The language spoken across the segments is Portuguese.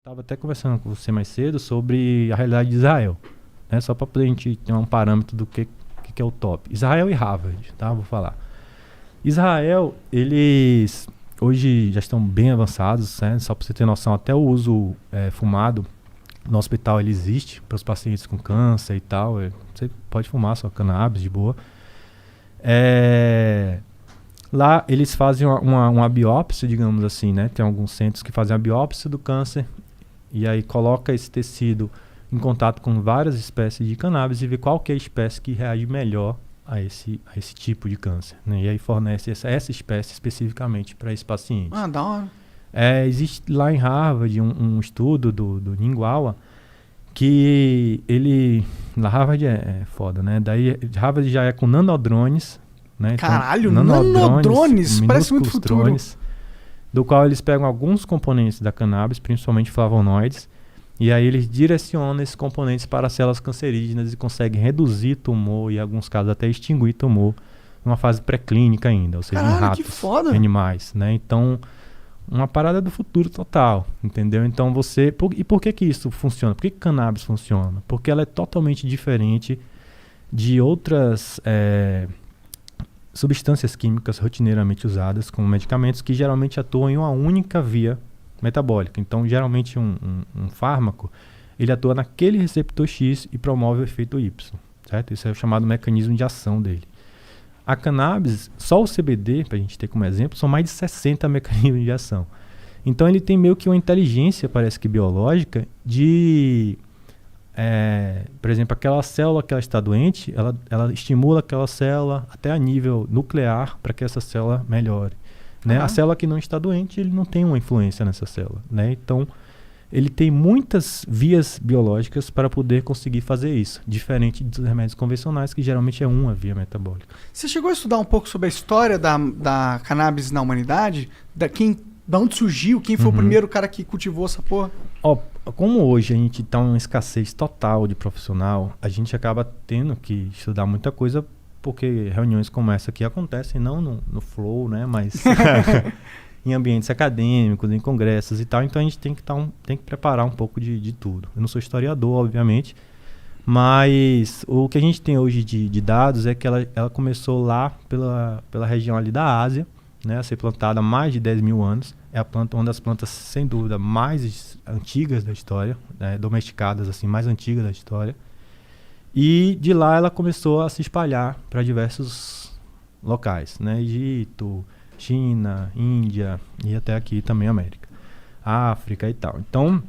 Estava até conversando com você mais cedo sobre a realidade de Israel, né? Só para a gente ter um parâmetro do que é o top. Israel e Harvard, tá? Vou falar. Israel, eles hoje já estão bem avançados, né? Só para você ter noção, até o uso fumado no hospital ele existe para os pacientes com câncer e tal. Você pode fumar só cannabis de boa. Lá eles fazem uma biópsia, digamos assim, né? Tem alguns centros que fazem a biópsia do câncer e aí coloca esse tecido em contato com várias espécies de cannabis e vê qual que é a espécie que reage melhor a esse tipo de câncer, né? E aí fornece essa espécie especificamente para esse paciente. Ah, da hora. Existe lá em Harvard um estudo do Ninguawa que ele... Lá Harvard é foda, né? Daí Harvard já é com nanodrones, né? Caralho, então, nanodrones, parece muito futuro. Drones, do qual eles pegam alguns componentes da cannabis, principalmente flavonoides, e aí eles direcionam esses componentes para células cancerígenas e conseguem reduzir tumor e, em alguns casos, até extinguir tumor numa fase pré-clínica ainda, ou seja, Caralho, em ratos, que foda. animais, né? Então, uma parada do futuro total, entendeu? Então e por que isso funciona? Por que cannabis funciona? Porque ela é totalmente diferente de outras substâncias químicas rotineiramente usadas como medicamentos que geralmente atuam em uma única via metabólica. Então, geralmente um fármaco, ele atua naquele receptor X e promove o efeito Y, certo? Isso é o chamado mecanismo de ação dele. A cannabis, só o CBD, para a gente ter como exemplo, são mais de 60 mecanismos de ação. Então, ele tem meio que uma inteligência, parece que biológica, de... por exemplo, aquela célula que ela está doente, ela estimula aquela célula até a nível nuclear para que essa célula melhore. Né? A célula que não está doente, ele não tem uma influência nessa célula. Né? Então, ele tem muitas vias biológicas para poder conseguir fazer isso, diferente dos remédios convencionais, que geralmente é uma via metabólica. Você chegou a estudar um pouco sobre a história da cannabis na humanidade? Da onde surgiu? Quem foi o primeiro cara que cultivou essa porra? Como hoje a gente está em uma escassez total de profissional, a gente acaba tendo que estudar muita coisa, porque reuniões como essa aqui acontecem não no flow, né, mas em ambientes acadêmicos, em congressos e tal. Então a gente tem que preparar um pouco de tudo. Eu não sou historiador, obviamente, mas o que a gente tem hoje de dados é que ela começou lá pela região ali da Ásia, né, a ser plantada há mais de 10 mil anos. É uma das plantas, sem dúvida, mais antigas da história, né, domesticadas, assim, mais antigas da história. E de lá ela começou a se espalhar para diversos locais, né? Egito, China, Índia e até aqui também América, África e tal. Então,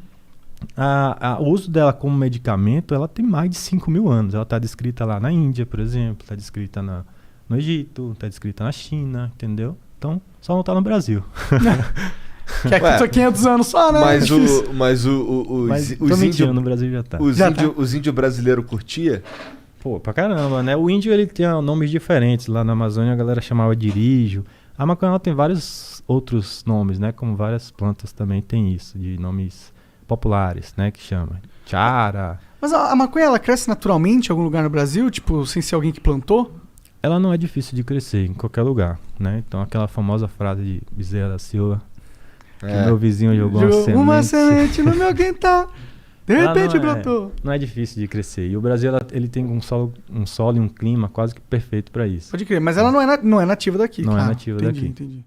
o uso dela como medicamento, ela tem mais de 5 mil anos. Ela está descrita lá na Índia, por exemplo, está descrita no Egito, está descrita na China, entendeu? Então, só não está no Brasil. Que aqui só 500 anos só, né? Mas os índios no Brasil já tá. Os índios brasileiros curtia? Pô, pra caramba, né? O índio, ele tem nomes diferentes. Lá na Amazônia a galera chamava de irijo. A maconha tem vários outros nomes, né? Como várias plantas também tem isso, de nomes populares, né? Que chama Chara. Mas a maconha, ela cresce naturalmente em algum lugar no Brasil? Tipo, sem ser alguém que plantou? Ela não é difícil de crescer em qualquer lugar, né? Então aquela famosa frase de Bezerra da Silva, que meu vizinho jogou uma semente no meu quintal, de repente brotou. Não é difícil de crescer. E o Brasil ele tem um solo e um clima quase que perfeito para isso. Pode crer, mas ela não é nativa daqui. Não é nativa daqui. Entendi.